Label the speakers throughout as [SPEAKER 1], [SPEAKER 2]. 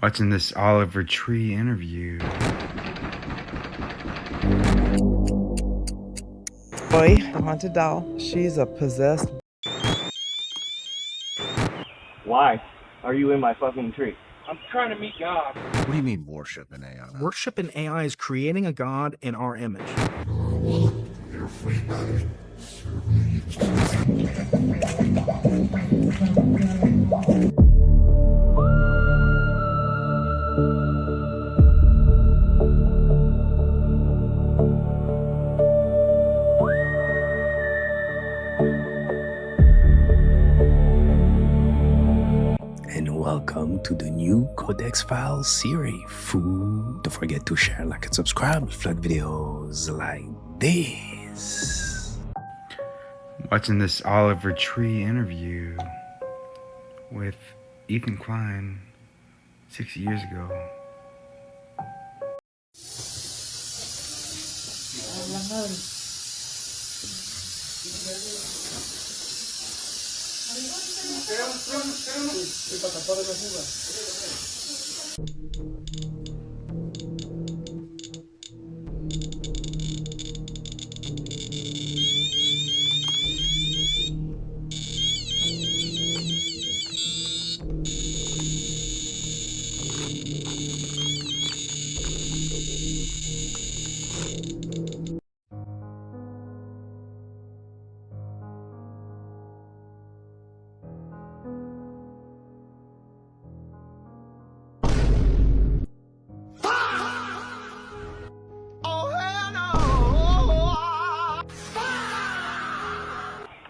[SPEAKER 1] Watching this Oliver Tree interview.
[SPEAKER 2] Boy, the haunted doll. She's a possessed.
[SPEAKER 3] Why are you in my fucking tree? I'm trying to meet God.
[SPEAKER 4] What do you mean worship in AI?
[SPEAKER 5] Worship in AI is creating a god in our image.
[SPEAKER 6] And welcome to the new Codex Files series. Fool. Don't forget to share, like, and subscribe. Flood videos like this.
[SPEAKER 1] Watching this Oliver Tree interview with Ethan Klein 6 years ago.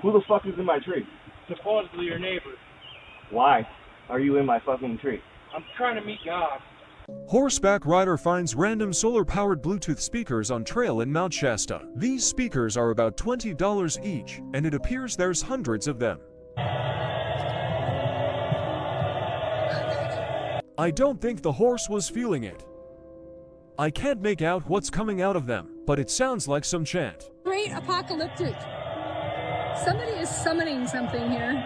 [SPEAKER 3] Who the fuck is in my tree?
[SPEAKER 7] Supposedly your neighbor.
[SPEAKER 3] Why are you in my fucking tree?
[SPEAKER 7] I'm trying to meet God.
[SPEAKER 8] Horseback rider finds random solar-powered Bluetooth speakers on trail in Mount Shasta. These speakers are about $20 each, and it appears there's hundreds of them. I don't think the horse was feeling it. I can't make out what's coming out of them, but it sounds like some chant.
[SPEAKER 9] Great apocalyptic. Somebody is summoning something here.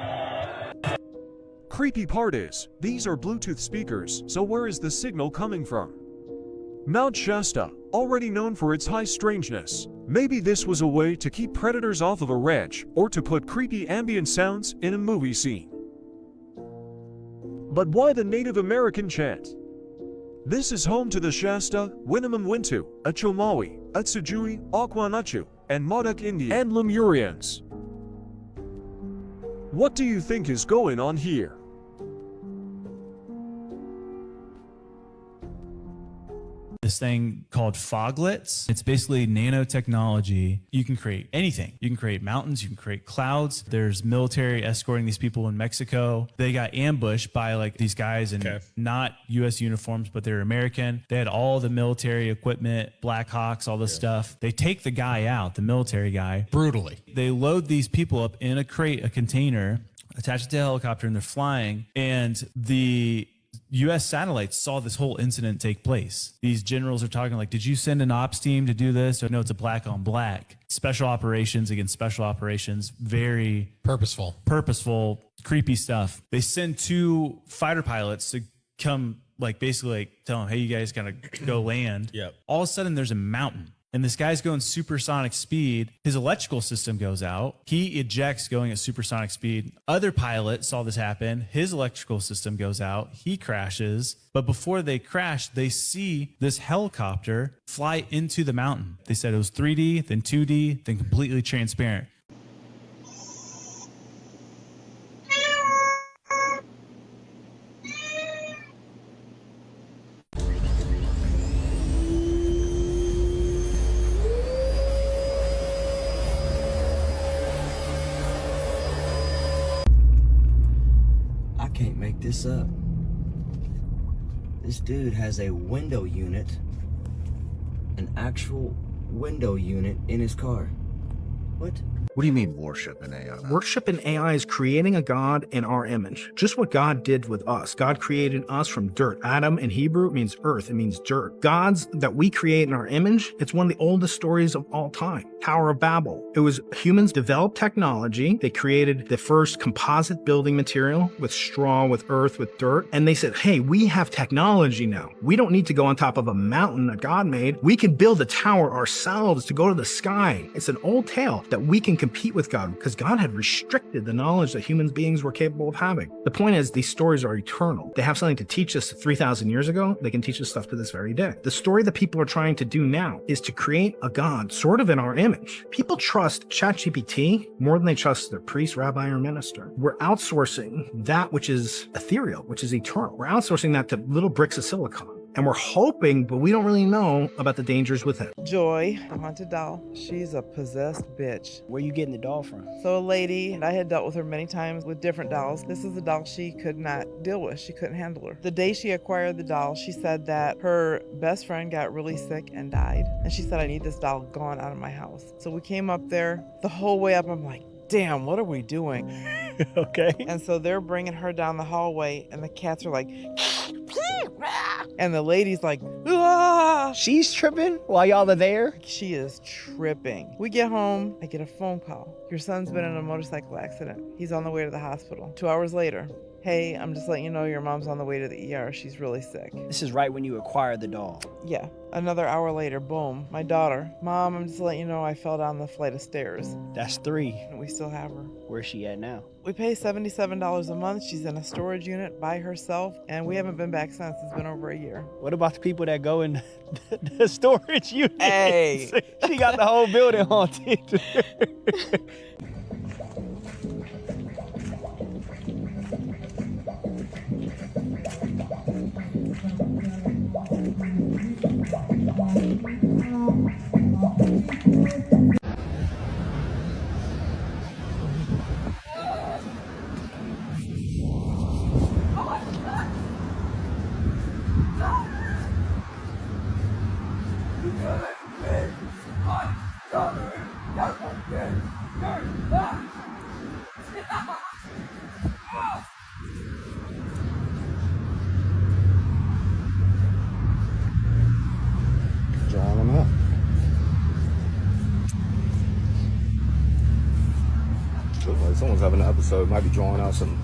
[SPEAKER 8] Creepy part is, these are Bluetooth speakers, so where is the signal coming from? Mount Shasta, already known for its high strangeness. Maybe this was a way to keep predators off of a ranch, or to put creepy ambient sounds in a movie scene. But why the Native American chant? This is home to the Shasta, Winnemem-Wintu, Achomawi, Atsujui, Aquanachu, and Modoc Indian and Lemurians. What do you think is going on here?
[SPEAKER 10] This thing called foglets. It's basically nanotechnology. You can create anything. You can create mountains, you can create clouds. There's military escorting these people in Mexico. They got ambushed by like these guys in not US uniforms, but they're American. They had all the military equipment, Black Hawks, all this stuff. They take the guy out, the military guy.
[SPEAKER 4] Brutally.
[SPEAKER 10] They load these people up in a crate, a container, attach it to a helicopter, and they're flying. And the U.S. satellites saw this whole incident take place. These generals are talking like, did you send an ops team to do this? Or no, it's a black on black. Special operations against special operations. Very purposeful, creepy stuff. They send 2 fighter pilots to come like basically like tell them, hey, you guys gotta go land. Yep. All of a sudden there's a mountain. And this guy's going supersonic speed. His electrical system goes out. He ejects going at supersonic speed. Other pilot saw this happen. His electrical system goes out. He crashes. But before they crash, they see this helicopter fly into the mountain. They said it was 3D, then 2D, then completely transparent.
[SPEAKER 11] Can't make this up. This dude has a window unit, an actual window unit in his car. What?
[SPEAKER 4] What do you mean worship in AI?
[SPEAKER 5] Worship in AI is creating a God in our image. Just what God did with us. God created us from dirt. Adam in Hebrew means earth. It means dirt. Gods that we create in our image, it's one of the oldest stories of all time. Tower of Babel. It was humans developed technology. They created the first composite building material with straw, with earth, with dirt. And they said, hey, we have technology now. We don't need to go on top of a mountain that God made. We can build a tower ourselves to go to the sky. It's an old tale that we can compete with God because God had restricted the knowledge that human beings were capable of having. The point is, these stories are eternal. They have something to teach us 3,000 years ago. They can teach us stuff to this very day. The story that people are trying to do now is to create a God sort of in our image. People trust ChatGPT more than they trust their priest, rabbi, or minister. We're outsourcing that which is ethereal, which is eternal. We're outsourcing that to little bricks of silicon. And we're hoping, but we don't really know about the dangers with it.
[SPEAKER 2] Joy, the haunted doll, she's a possessed bitch.
[SPEAKER 12] Where you getting the doll from?
[SPEAKER 2] So a lady, and I had dealt with her many times with different dolls. This is a doll she could not deal with. She couldn't handle her. The day she acquired the doll, she said that her best friend got really sick and died. And she said, I need this doll gone out of my house. So we came up there. The whole way up, I'm like, damn, what are we doing?
[SPEAKER 12] Okay.
[SPEAKER 2] And so they're bringing her down the hallway, and the cats are like, and the lady's like, ah!
[SPEAKER 12] She's tripping while y'all are there?
[SPEAKER 2] She is tripping. We get home, I get a phone call. Your son's been in a motorcycle accident. He's on the way to the hospital. 2 hours later, hey, I'm just letting you know your mom's on the way to the ER. She's really sick.
[SPEAKER 12] This is right when you acquired the doll.
[SPEAKER 2] Yeah. Another hour later, boom, my daughter. Mom, I'm just letting you know I fell down the flight of stairs.
[SPEAKER 12] That's 3.
[SPEAKER 2] And we still have her.
[SPEAKER 12] Where's she at now?
[SPEAKER 2] We pay $77 a month. She's in a storage unit by herself, and we haven't been back since. It's been over a year.
[SPEAKER 12] What about the people that go in the storage unit?
[SPEAKER 2] Hey!
[SPEAKER 12] She got the whole building haunted.
[SPEAKER 4] Drawing them up. Looks like someone's having an episode. Might be drawing out some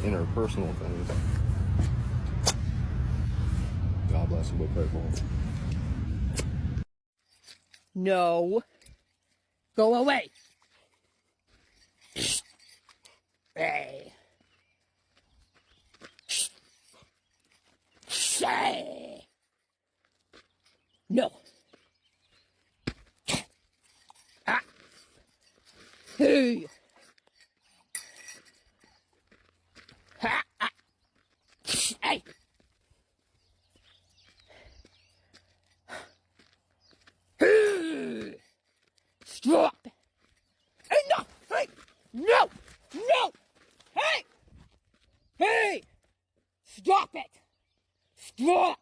[SPEAKER 4] interpersonal things. God bless him. We'll pray for him.
[SPEAKER 13] No. Go away. Hey. Say. No. Ah. Hey. Ha. Ah. Hey. Hey. Stop. Enough. Hey. No. No. Hey. Hey. Stop it. Stop.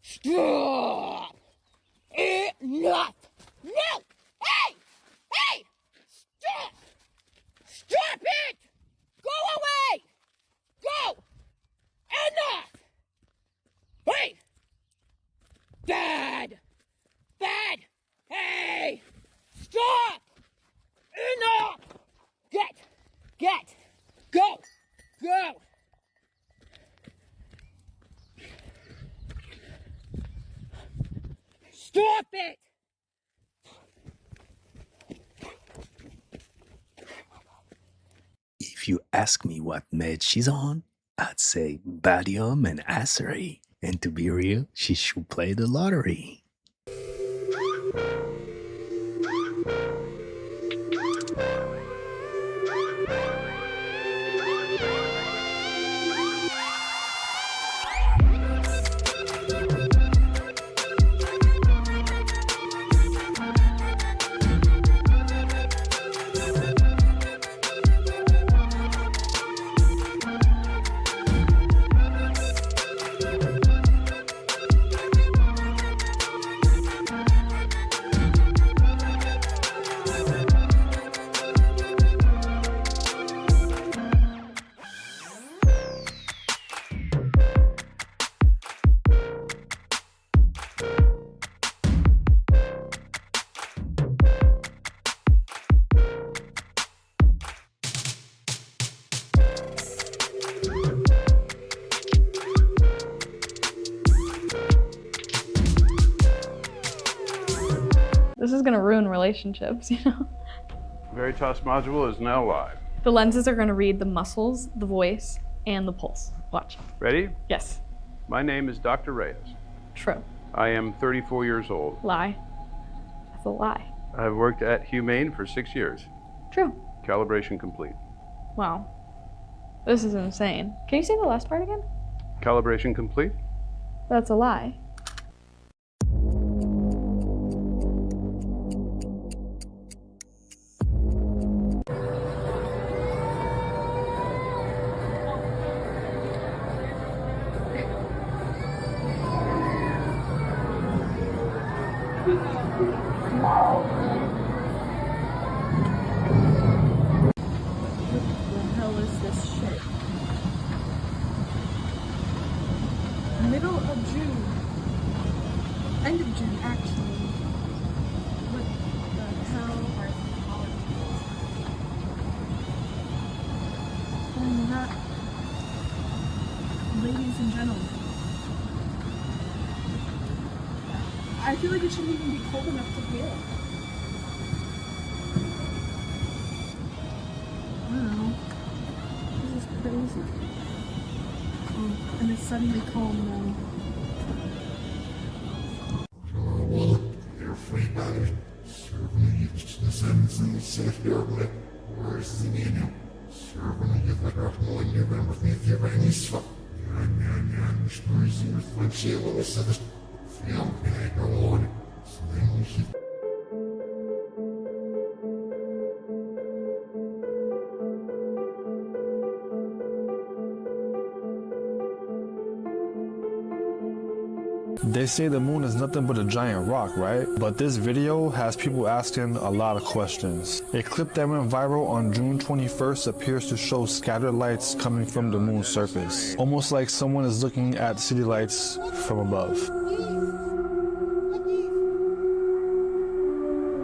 [SPEAKER 13] Stop! Enough! No! Hey! Hey! Stop! Stop it! Go away! Go! Enough! Hey! Bad! Bad! Hey! Stop! Enough! Get! Go! Go! Stop it!
[SPEAKER 6] If you ask me what med she's on, I'd say Badium and Aceri. And to be real, she should play the lottery.
[SPEAKER 14] This is gonna ruin relationships, you know?
[SPEAKER 15] Veritas module is now live.
[SPEAKER 14] The lenses are gonna read the muscles, the voice, and the pulse. Watch.
[SPEAKER 15] Ready?
[SPEAKER 14] Yes.
[SPEAKER 15] My name is Dr. Reyes.
[SPEAKER 14] True.
[SPEAKER 15] I am 34 years old.
[SPEAKER 14] Lie. That's a lie.
[SPEAKER 15] I've worked at Humane for 6 years.
[SPEAKER 14] True.
[SPEAKER 15] Calibration complete.
[SPEAKER 14] Wow. This is insane. Can you say the last part again?
[SPEAKER 15] Calibration complete?
[SPEAKER 14] That's a lie.
[SPEAKER 16] Middle of June. End of June, actually. What the hell? Oh, that. Ladies and gentlemen. I feel like it shouldn't even be cold enough to hear. Wow. This is crazy. And it's suddenly calm now.
[SPEAKER 4] They say the moon is nothing but a giant rock, right? But this video has people asking a lot of questions. A clip that went viral on June 21st appears to show scattered lights coming from the moon's surface, almost like someone is looking at city lights from above.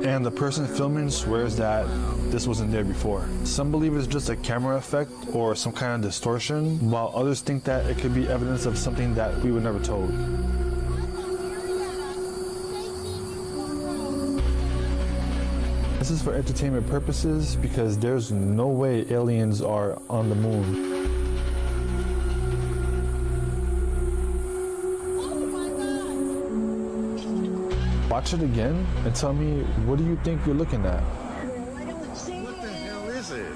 [SPEAKER 4] And the person filming swears that this wasn't there before. Some believe it's just a camera effect or some kind of distortion, while others think that it could be evidence of something that we were never told. This is for entertainment purposes because there's no way aliens are on the moon. Watch it again and tell me, what do you think you're looking at?
[SPEAKER 17] What the hell is it?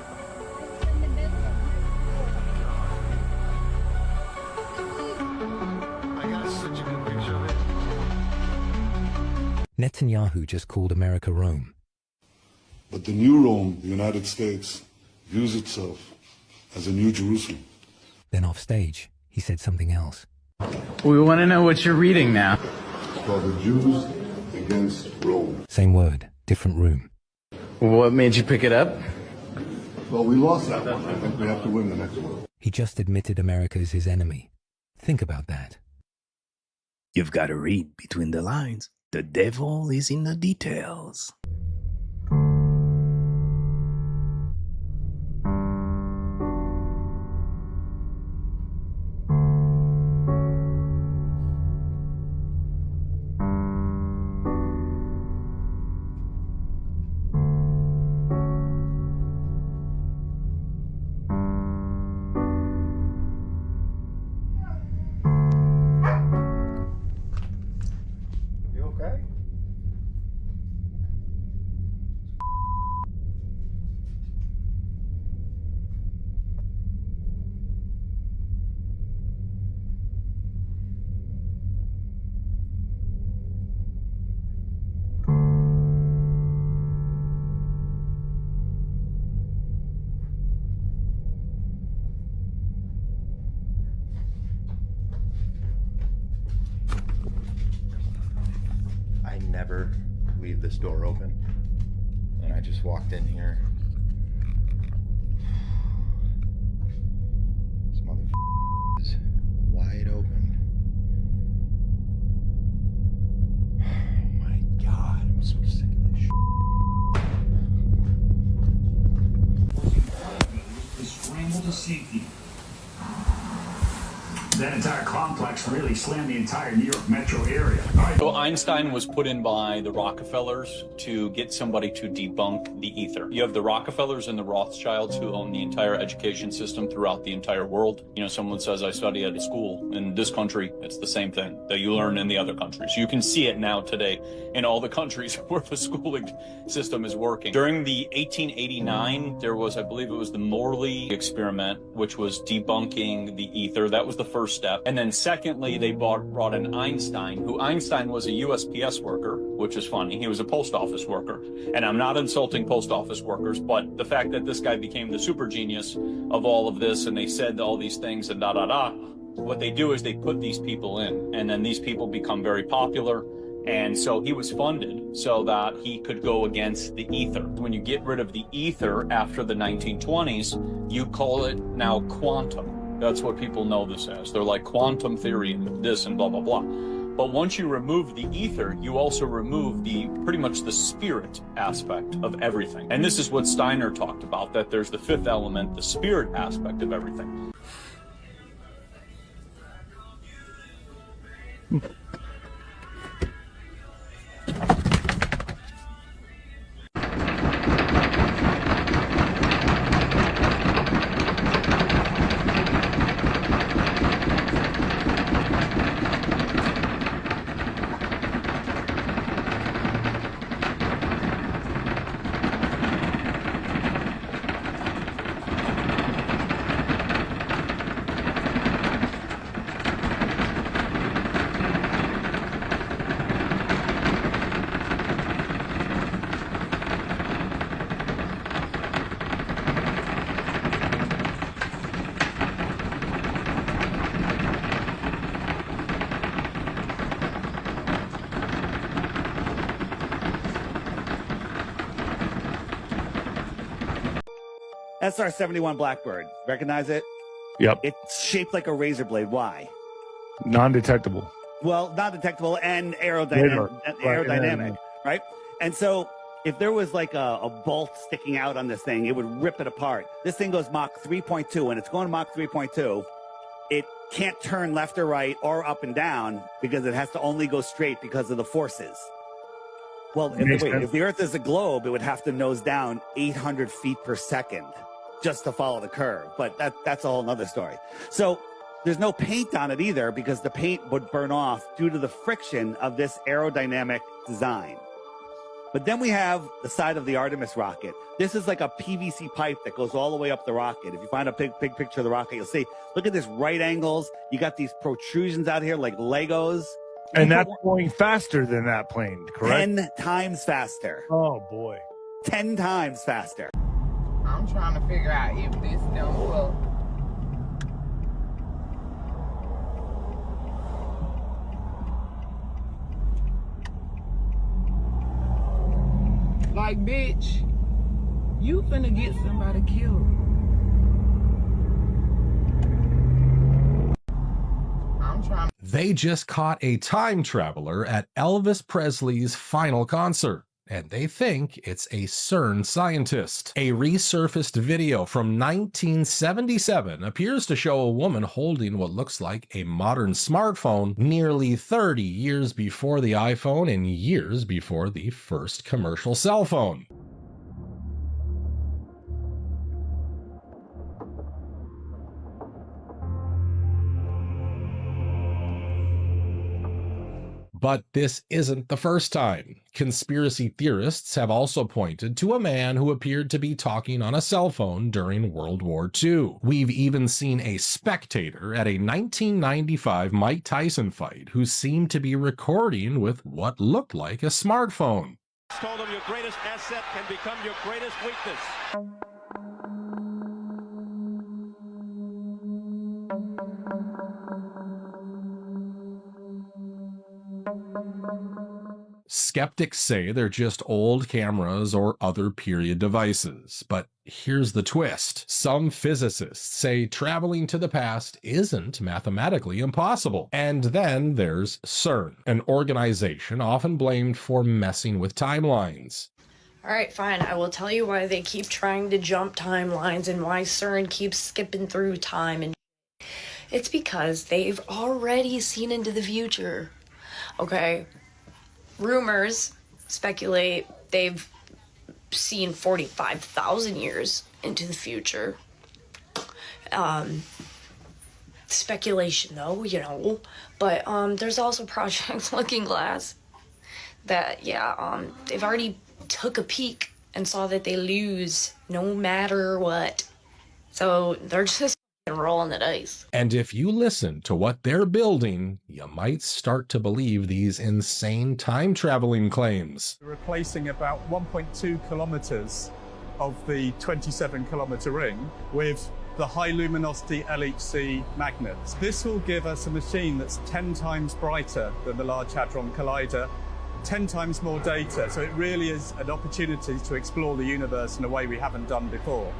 [SPEAKER 17] I got such a good picture of it.
[SPEAKER 18] Netanyahu just called America Rome.
[SPEAKER 19] But the new Rome, the United States, views itself as a new Jerusalem.
[SPEAKER 18] Then off stage, he said something else.
[SPEAKER 20] We want to know what you're reading now.
[SPEAKER 19] It's called The Jews Against Rome.
[SPEAKER 18] Same word, different room.
[SPEAKER 20] What made you pick it up?
[SPEAKER 19] Well, we lost that one. I think we have to win the next one.
[SPEAKER 18] He just admitted America is his enemy. Think about that.
[SPEAKER 6] You've got to read between the lines. The devil is in the details.
[SPEAKER 21] Never leave this door open, and I just walked in here. This motherfucker is wide open. Oh my god, I'm so sick of this shit.
[SPEAKER 22] Scramble to safety. Then
[SPEAKER 1] entire complex really slammed the entire New York metro area.
[SPEAKER 22] So Einstein was put in by the Rockefellers to get somebody to debunk the ether. You have the Rockefellers and the Rothschilds who own the entire education system throughout the entire world. You know, someone says, I study at a school. In this country, it's the same thing that you learn in the other countries. You can see it now today in all the countries where the schooling system is working. During the 1889, there was, I believe it was the Morley experiment, which was debunking the ether. That was the first step. And then secondly, they brought in Einstein, who Einstein was a USPS worker, which is funny. He was a post office worker. And I'm not insulting post office workers, but the fact that this guy became the super genius of all of this, and they said all these things and what they do is they put these people in, and then these people become very popular. And so he was funded so that he could go against the ether. When you get rid of the ether after the 1920s, you call it now quantum. That's what people know this as. They're like quantum theory and this and blah, blah, blah. But once you remove the ether, you also remove pretty much the spirit aspect of everything. And this is what Steiner talked about, that there's the fifth element, the spirit aspect of everything.
[SPEAKER 23] SR-71 Blackbird. Recognize it?
[SPEAKER 24] Yep.
[SPEAKER 23] It's shaped like a razor blade. Why?
[SPEAKER 24] Non-detectable.
[SPEAKER 23] Well, non-detectable and
[SPEAKER 24] Radar.
[SPEAKER 23] aerodynamic, right? And so if there was like a bolt sticking out on this thing, it would rip it apart. This thing goes Mach 3.2, and it's going Mach 3.2. It can't turn left or right or up and down because it has to only go straight because of the forces. Well, if the Earth is a globe, it would have to nose down 800 feet per second just to follow the curve. But that's a whole nother story. So there's no paint on it either because the paint would burn off due to the friction of this aerodynamic design. But then we have the side of the Artemis rocket. This is like a PVC pipe that goes all the way up the rocket. If you find a big picture of the rocket, you'll see, look at this right angles. You got these protrusions out here like Legos.
[SPEAKER 24] And that's going faster than that plane, correct?
[SPEAKER 23] 10 times faster.
[SPEAKER 24] Oh, boy.
[SPEAKER 23] 10 times faster.
[SPEAKER 25] I'm trying to figure out if this don't work. Like, bitch, you finna get somebody killed.
[SPEAKER 26] They just caught a time traveler at Elvis Presley's final concert, and they think it's a CERN scientist. A resurfaced video from 1977 appears to show a woman holding what looks like a modern smartphone nearly 30 years before the iPhone and years before the first commercial cell phone. But this isn't the first time. Conspiracy theorists have also pointed to a man who appeared to be talking on a cell phone during World War II. We've even seen a spectator at a 1995 Mike Tyson fight who seemed to be recording with what looked like a smartphone.
[SPEAKER 27] Told him your greatest asset can become your greatest weakness.
[SPEAKER 26] Skeptics say they're just old cameras or other period devices, but here's the twist. Some physicists say traveling to the past isn't mathematically impossible. And then there's CERN, an organization often blamed for messing with timelines.
[SPEAKER 28] All right, fine. I will tell you why they keep trying to jump timelines and why CERN keeps skipping through time. And It's because they've already seen into the future. Okay, rumors speculate they've seen 45,000 years into the future. Speculation though, you know, but there's also Project Looking Glass that, they've already took a peek and saw that they lose no matter what. So they're just rolling the dice.
[SPEAKER 26] And if you listen to what they're building, you might start to believe these insane time-traveling claims.
[SPEAKER 2] Replacing about 1.2 kilometers of the 27-kilometer ring with the high luminosity LHC magnets. This will give us a machine that's 10 times brighter than the Large Hadron Collider, 10 times more data. So it really is an opportunity to explore the universe in a way we haven't done before.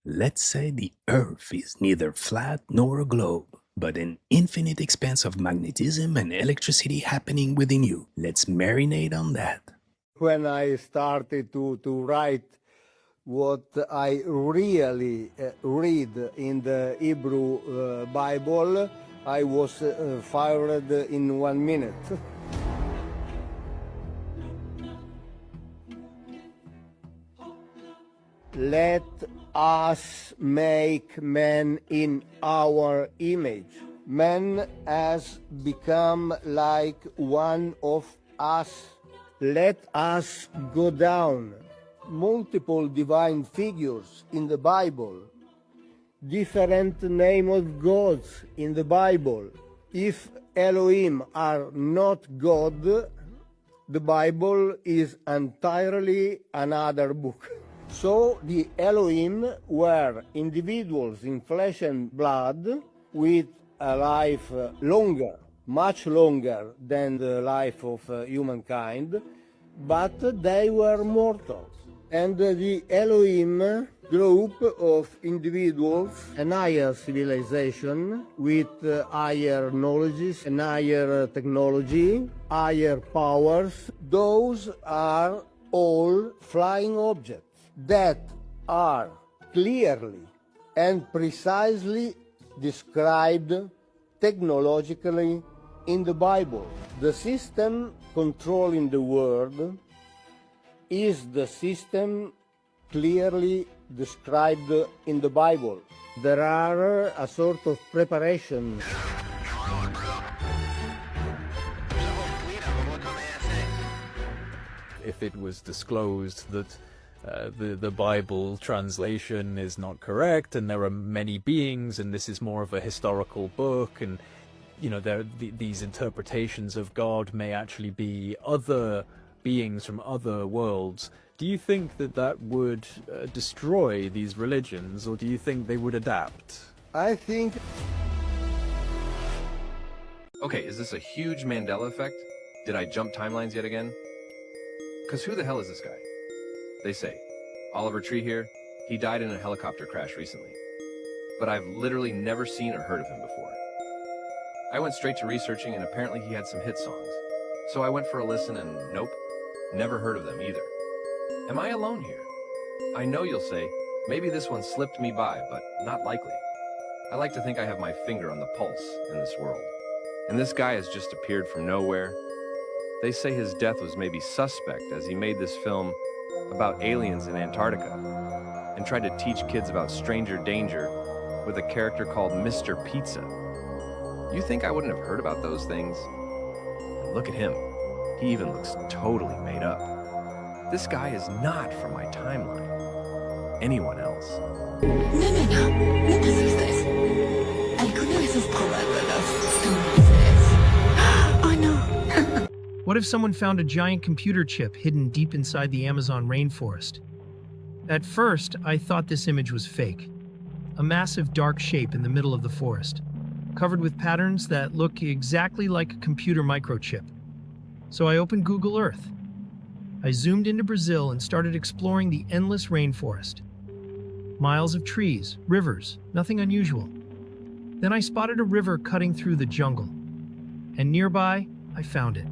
[SPEAKER 6] Let's say the Earth is neither flat nor a globe, but an infinite expanse of magnetism and electricity happening within you. Let's marinate on that.
[SPEAKER 3] When I started to write what I really read in the Hebrew Bible, I was fired in 1 minute. Let us make man in our image. Man has become like one of us. Let us go down. Multiple divine figures in the Bible. Different name of gods in the Bible. If Elohim are not God, the Bible is entirely another book. So the Elohim were individuals in flesh and blood with a life longer, much longer than the life of humankind, but they were mortal. And the Elohim group of individuals, a higher civilization with higher knowledges and higher technology, higher powers, those are all flying objects that are clearly and precisely described technologically in the Bible. The system controlling the world is the system clearly described in the Bible. There are a sort of preparation.
[SPEAKER 5] If it was disclosed that the Bible translation is not correct and there are many beings and this is more of a historical book, and you know these interpretations of God may actually be other beings from other worlds, do you think that would destroy these religions, or do you think they would adapt?
[SPEAKER 3] I think...
[SPEAKER 7] Okay, is this a huge Mandela effect? Did I jump timelines yet again? Because who the hell is this guy? They say, Oliver Tree here, he died in a helicopter crash recently. But I've literally never seen or heard of him before. I went straight to researching, and apparently he had some hit songs. So I went for a listen, and nope, never heard of them either. Am I alone here? I know you'll say, maybe this one slipped me by, but not likely. I like to think I have my finger on the pulse in this world. And this guy has just appeared from nowhere. They say his death was maybe suspect as he made this film about aliens in Antarctica and tried to teach kids about stranger danger with a character called Mr. Pizza. You think I wouldn't have heard about those things? And look at him. He even looks totally made up. This guy is not from my timeline. Anyone else.
[SPEAKER 8] Oh no. What if someone found a giant computer chip hidden deep inside the Amazon rainforest? At first, I thought this image was fake. A massive dark shape in the middle of the forest, covered with patterns that look exactly like a computer microchip. So I opened Google Earth. I zoomed into Brazil and started exploring the endless rainforest. Miles of trees, rivers, nothing unusual. Then I spotted a river cutting through the jungle. And nearby, I found it.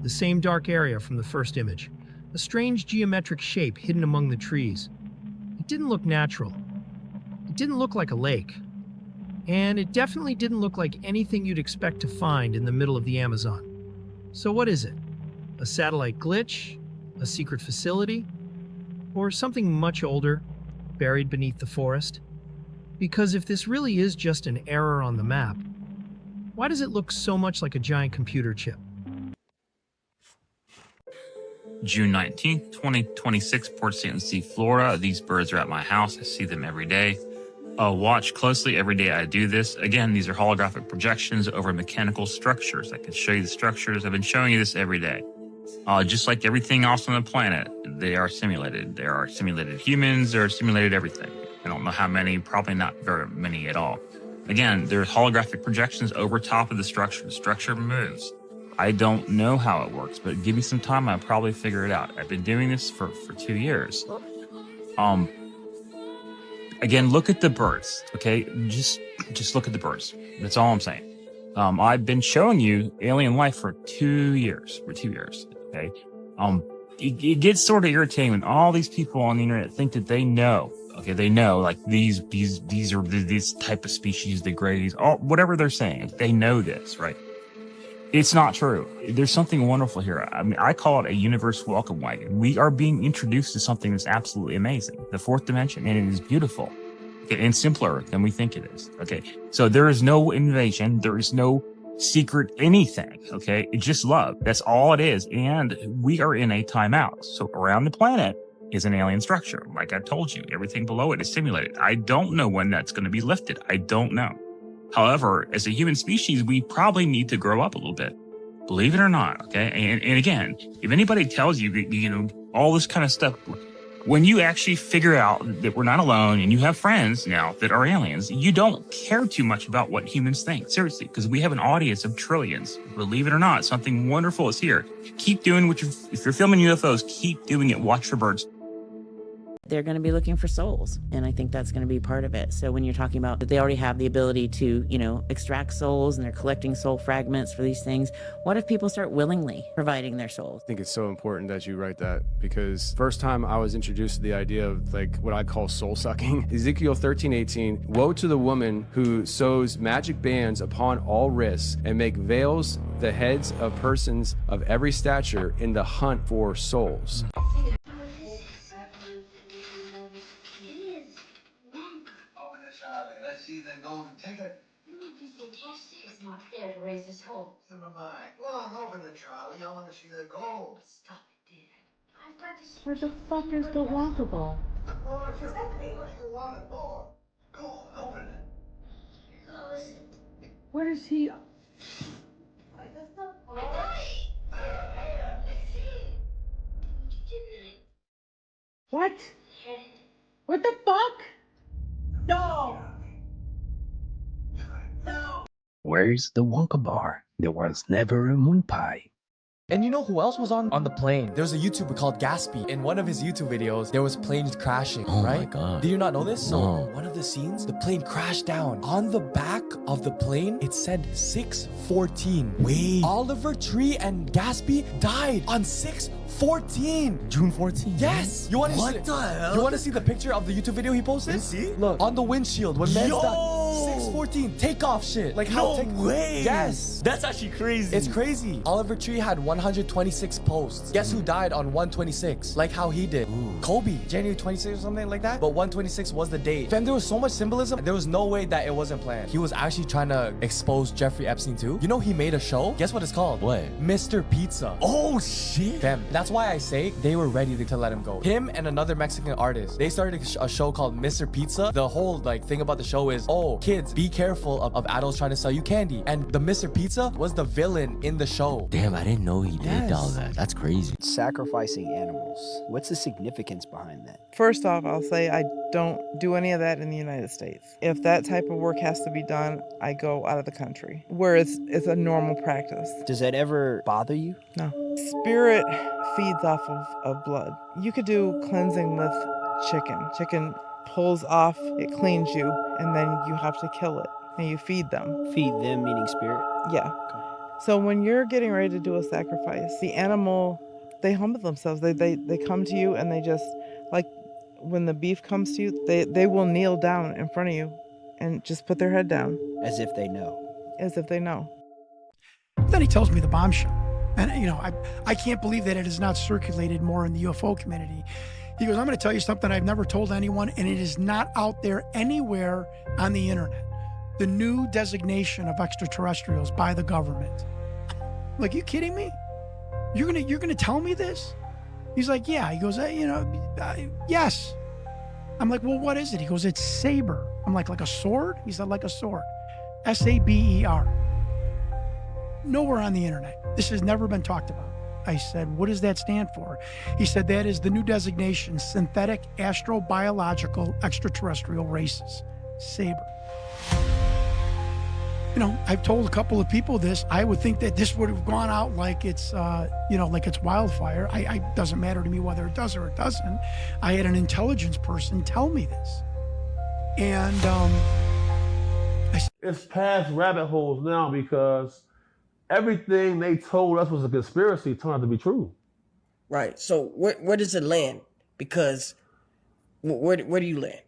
[SPEAKER 8] The same dark area from the first image. A strange geometric shape hidden among the trees. It didn't look natural. It didn't look like a lake. And it definitely didn't look like anything you'd expect to find in the middle of the Amazon. So what is it? A satellite glitch? A secret facility? Or something much older, buried beneath the forest? Because if this really is just an error on the map, why does it look so much like a giant computer chip?
[SPEAKER 9] June 19th, 2026, Port St. Lucie, Florida. These birds are at my house. I see them every day. Watch closely every day I do this. Again, these are holographic projections over mechanical structures. I can show you the structures. I've been showing you this every day. Just like everything else on the planet, they are simulated. There are simulated humans, there are simulated everything. I don't know how many, probably not very many at all. Again, there's holographic projections over top of the structure. The structure moves. I don't know how it works, but give me some time, I'll probably figure it out. I've been doing this for 2 years. Again, look at the birds, okay? Just look at the birds. That's all I'm saying. I've been showing you alien life for 2 years. Okay? It gets sort of irritating when all these people on the internet think that they know. Okay, they know, like these are this type of species, the Greys, whatever they're saying. They know this, right? It's not true. There's something wonderful here. I mean, I call it a universe welcome wagon. We are being introduced to something that's absolutely amazing. The fourth dimension, and it is beautiful. Okay, and simpler than we think it is. Okay, so there is no invasion. There is no secret anything. Okay, it's just love. That's all it is. And we are in a timeout. So around the planet is an alien structure. Like I told you, everything below it is simulated. I don't know when that's going to be lifted. I don't know. However, as a human species, we probably need to grow up a little bit. Believe it or not, okay? And again, if anybody tells you, you know, all this kind of stuff, when you actually figure out that we're not alone and you have friends now that are aliens, you don't care too much about what humans think. Seriously, because we have an audience of trillions. Believe it or not, something wonderful is here. Keep doing what if you're filming UFOs, keep doing it. Watch for birds.
[SPEAKER 10] They're going to be looking for souls, and I think that's going to be part of it. So when you're talking about that they already have the ability to, you know, extract souls and they're collecting soul fragments for these things, what if people start willingly providing their souls?
[SPEAKER 11] I think it's so important that you write that, because first time I was introduced to the idea of like what I call soul sucking, Ezekiel 13:18, woe to the woman who sews magic bands upon all wrists and make veils the heads of persons of every stature in the hunt for souls.
[SPEAKER 17] See the golden ticket.
[SPEAKER 12] It's not fair to raise his hopes.
[SPEAKER 17] Never mind. Well, open the trolley. I want to see the gold.
[SPEAKER 12] Stop it, dear. I've got to see.
[SPEAKER 25] Where the fuck is the Wonka ball?
[SPEAKER 17] Oh, it's exactly what you want it for. Go, open it.
[SPEAKER 12] Here goes.
[SPEAKER 25] Where is he?
[SPEAKER 12] That's not right. Let's see.
[SPEAKER 25] What? What the fuck? No!
[SPEAKER 6] Where's the Wonka bar? There was never a moon pie.
[SPEAKER 13] And you know who else was on the plane? There was a YouTuber called Gaspy. In one of his YouTube videos, there was planes crashing, right?
[SPEAKER 6] My God.
[SPEAKER 13] Did you not know this?
[SPEAKER 6] No.
[SPEAKER 13] So one of the scenes, the plane crashed down. On the back of the plane, it said 614.
[SPEAKER 6] Wait.
[SPEAKER 13] Oliver Tree and Gaspy died on 6/14.
[SPEAKER 6] June 14th.
[SPEAKER 13] Yes.
[SPEAKER 6] What the hell?
[SPEAKER 13] You want to see the picture of the YouTube video he posted?
[SPEAKER 6] Let's see.
[SPEAKER 13] Look, on the windshield when man's died. 614 takeoff shit. Like how?
[SPEAKER 4] No way.
[SPEAKER 13] Yes.
[SPEAKER 4] That's actually crazy.
[SPEAKER 13] It's crazy. Oliver Tree had 126 posts. Guess who died on 126? Like how he did. Kobe, January 26 or something like that. But 126 was the date. Fam, there was so much symbolism. There was no way that it wasn't planned. He was actually trying to expose Jeffrey Epstein too. You know he made a show? Guess what it's called?
[SPEAKER 4] What?
[SPEAKER 13] Mr. Pizza.
[SPEAKER 4] Oh shit.
[SPEAKER 13] Fam, that's why I say they were ready to let him go. Him and another Mexican artist, they started a show called Mr. Pizza. The whole thing about the show is, oh, kids, be careful of adults trying to sell you candy. And the Mr. Pizza was the villain in the show.
[SPEAKER 4] Damn, I didn't know he did all that. That's crazy.
[SPEAKER 6] Sacrificing animals. What's the significance behind that?
[SPEAKER 14] First off, I'll say I don't do any of that in the United States. If that type of work has to be done, I go out of the country, where it's a normal practice.
[SPEAKER 6] Does that ever bother you?
[SPEAKER 14] No. Spirit feeds off of blood. You could do cleansing with chicken. Chicken pulls off, it cleans you, and then you have to kill it, and you feed them.
[SPEAKER 6] Feed them, meaning spirit?
[SPEAKER 14] Yeah. Okay. So when you're getting ready to do a sacrifice, the animal, they humble themselves. They come to you, and they just, like when the beef comes to you, they will kneel down in front of you and just put their head down.
[SPEAKER 6] As if they know.
[SPEAKER 14] As if they know.
[SPEAKER 15] Then he tells me the bombshell. And, you know, I can't believe that it has not circulated more in the UFO community. He goes, I'm going to tell you something I've never told anyone, and it is not out there anywhere on the internet. The new designation of extraterrestrials by the government. Like, you kidding me? You're gonna tell me this? He's like, yeah. He goes, yes. I'm like, well, what is it? He goes, it's SABER. I'm like a sword? He said, like a sword. SABER. Nowhere on the internet. This has never been talked about. I said, what does that stand for? He said, that is the new designation, synthetic astrobiological extraterrestrial races, SABER. You know, I've told a couple of people this. I would think that this would have gone out like it's, like it's wildfire. Doesn't matter to me whether it does or it doesn't. I had an intelligence person tell me this. And
[SPEAKER 16] it's past rabbit holes now because everything they told us was a conspiracy turned out to be true.
[SPEAKER 18] Right. So where does it land? Because where do you land?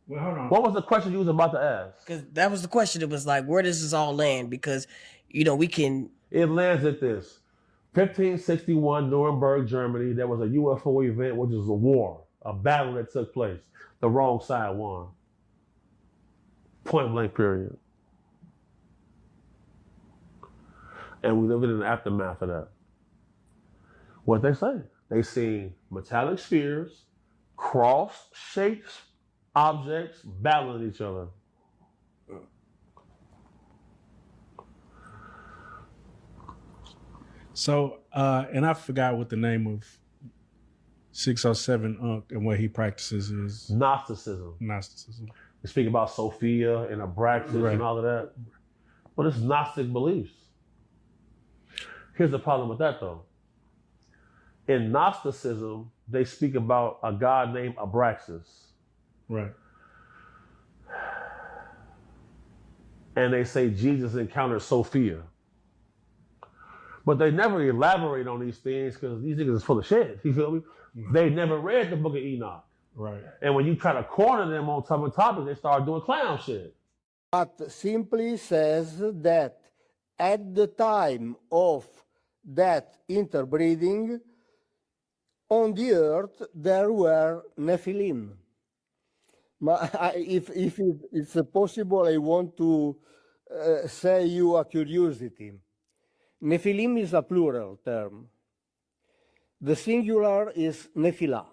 [SPEAKER 16] Well, hold on. What was the question you was about to ask?
[SPEAKER 18] Because that was the question. It was like, where does this all land? Because, we can...
[SPEAKER 16] It lands at this. 1561, Nuremberg, Germany, there was a UFO event, which was a war, a battle that took place. The wrong side won. Point blank period. And we live in the aftermath of that. What they say? They see metallic spheres, cross-shaped objects battling each other.
[SPEAKER 19] So, and I forgot what the name of 607 Unk and what he practices is.
[SPEAKER 16] Gnosticism.
[SPEAKER 19] Gnosticism.
[SPEAKER 16] They speak about Sophia and Abraxas and all of that. But it's Gnostic beliefs. Here's the problem with that though. In Gnosticism, they speak about a god named Abraxas.
[SPEAKER 19] Right.
[SPEAKER 16] And they say Jesus encountered Sophia. But they never elaborate on these things because these niggas is full of shit. You feel me? Mm-hmm. They never read the book of Enoch.
[SPEAKER 19] Right.
[SPEAKER 16] And when you try to corner them on some topics, they start doing clown shit.
[SPEAKER 3] But simply says that at the time of that interbreeding, on the earth there were Nephilim. If it's possible, I want to say you a curiosity. Nephilim is a plural term. The singular is Nephilah.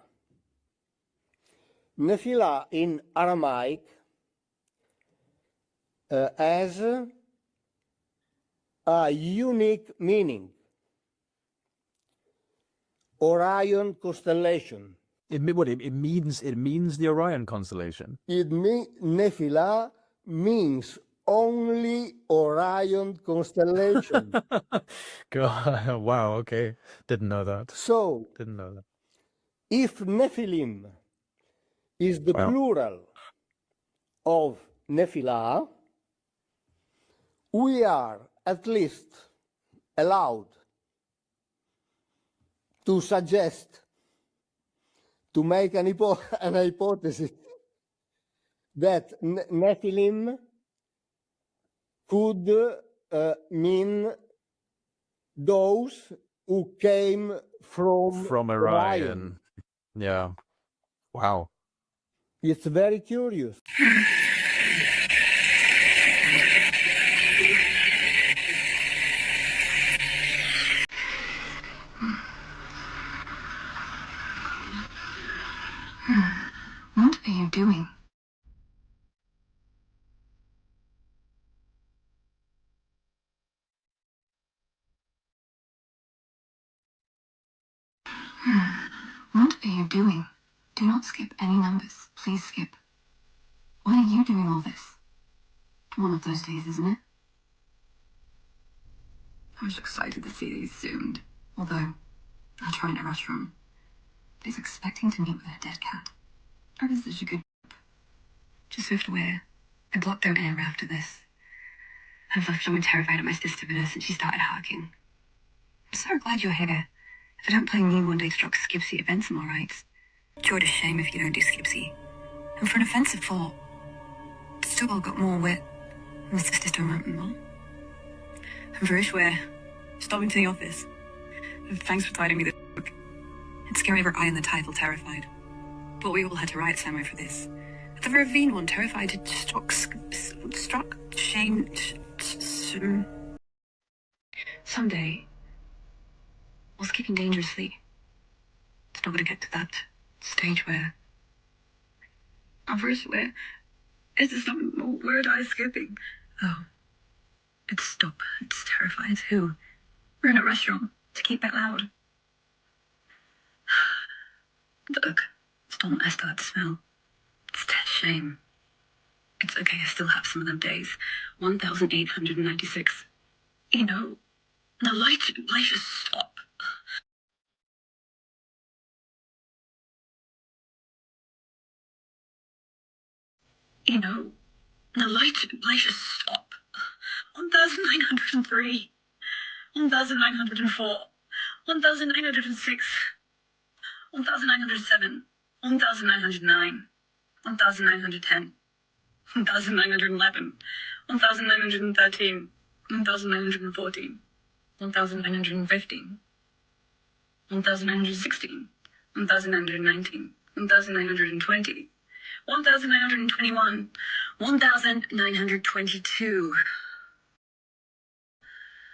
[SPEAKER 3] Nephilah in Aramaic has a unique meaning. Orion constellation.
[SPEAKER 5] It means the Orion constellation.
[SPEAKER 3] Nephilah means only Orion constellation.
[SPEAKER 5] God, wow, okay. Didn't know that.
[SPEAKER 3] So,
[SPEAKER 5] didn't know that.
[SPEAKER 3] If Nephilim is the plural of Nephilah, we are at least allowed to suggest, to make an hypothesis that Nephilim could mean those who came from
[SPEAKER 5] Orion. Yeah. Wow.
[SPEAKER 3] It's very curious.
[SPEAKER 12] What are you doing? What are you doing? Do not skip any numbers. Please skip. Why are you doing all this? One of those days, isn't it? I was excited to see these zoomed, although I'll try in a restaurant. He's expecting to meet with a dead cat. Or is this a good just drift away? I blocked their air after this. I've left someone terrified of my sister ever since she started hacking. I'm so glad you're here. If I don't play new one day struck skipsy events, I'm alright. Sure to shame if you don't do skipsy. And for an offensive fault, still all got more wit. My sister's don't remember more. And for Ishware, stop into the office. Thanks for tidying me this book. It's scary over I and the title terrified. But we all had to write somewhere for this. The ravine one terrified to struck shame. Someday, we'll skipping dangerously. It's not going to get to that stage where. First, where is this not word I skipping? Oh, it's stop. It's terrifying. It's who? We're in a restaurant. To keep it loud. Look, it's not I start to smell. It's dead shame. It's okay, I still have some of them days. 1,896. You know, the light just stop. You know, the light just stop. 1,903. 1,904. 1,906. 1,907. 1,909. 1,910. 1,911, 1,913, 1,914, 1,915, 1,916, 1,919, 1,920, 1,921, 1,922,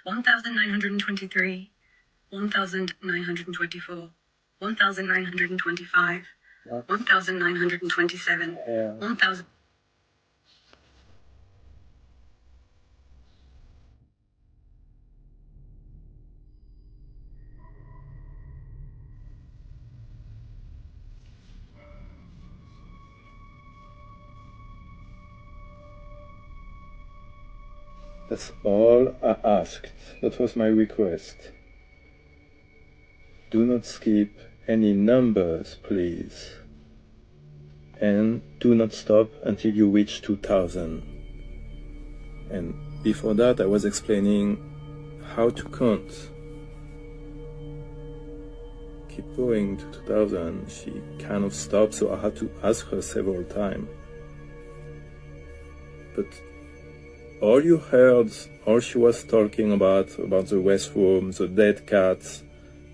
[SPEAKER 12] 1,923, 1,924, 1,925, 1,927, 1,000.
[SPEAKER 1] That's all I asked. That was my request. Do not skip any numbers, please. And do not stop until you reach 2000. And before that, I was explaining how to count. Keep going to 2000. She kind of stopped, so I had to ask her several times. But all you heard, all she was talking about the restroom, the dead cats,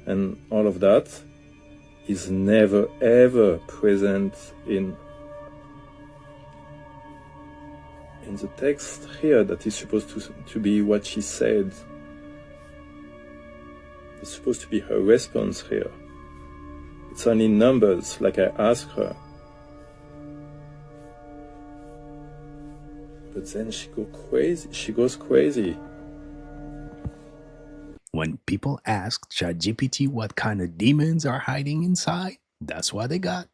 [SPEAKER 1] and all of that, is never ever present in the text here that is supposed to be what she said. It's supposed to be her response here. It's only numbers, like I asked her. But then she goes crazy.
[SPEAKER 6] When people ask ChatGPT what kind of demons are hiding inside, that's what they got.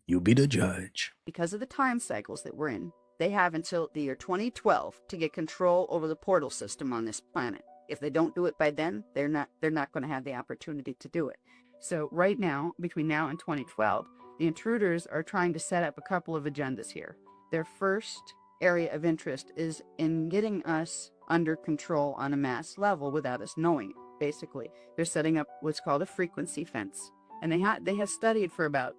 [SPEAKER 6] You be the judge.
[SPEAKER 20] Because of the time cycles that we're in, they have until the year 2012 to get control over the portal system on this planet. If they don't do it by then, they're not going to have the opportunity to do it. So right now, between now and 2012, the intruders are trying to set up a couple of agendas here. Their first area of interest is in getting us under control on a mass level without us knowing it. Basically, they're setting up what's called a frequency fence. And they have studied for about,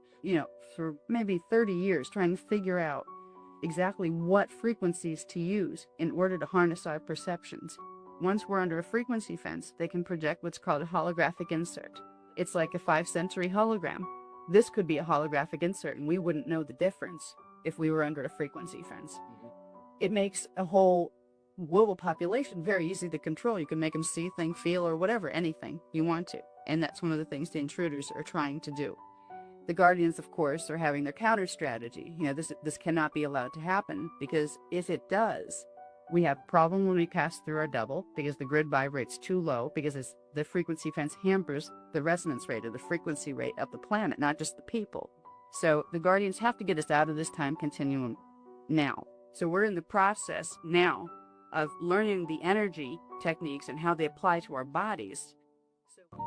[SPEAKER 20] for maybe 30 years trying to figure out exactly what frequencies to use in order to harness our perceptions. Once we're under a frequency fence, they can project what's called a holographic insert. It's like a 5-sensory hologram. This could be a holographic insert, and we wouldn't know the difference if we were under a frequency fence. It makes a whole global population very easy to control. You can make them see, think, feel, or whatever, anything you want to. And that's one of the things the intruders are trying to do. The Guardians, of course, are having their counter strategy. This cannot be allowed to happen, because if it does, we have a problem when we pass through our double, because the grid vibrates too low, because the frequency fence hampers the resonance rate or the frequency rate of the planet, not just the people. So the Guardians have to get us out of this time continuum now. So we're in the process now of learning the energy techniques and how they apply to our bodies.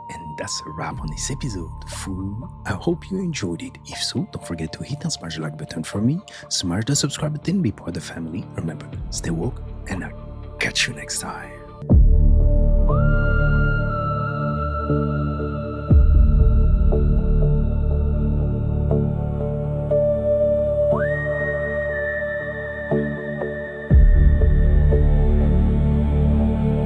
[SPEAKER 6] And that's a wrap on this episode, fool. I hope you enjoyed it. If so, don't forget to hit and smash the like button for me, smash the subscribe button, be part of the family. Remember, stay woke, and I'll catch you next time.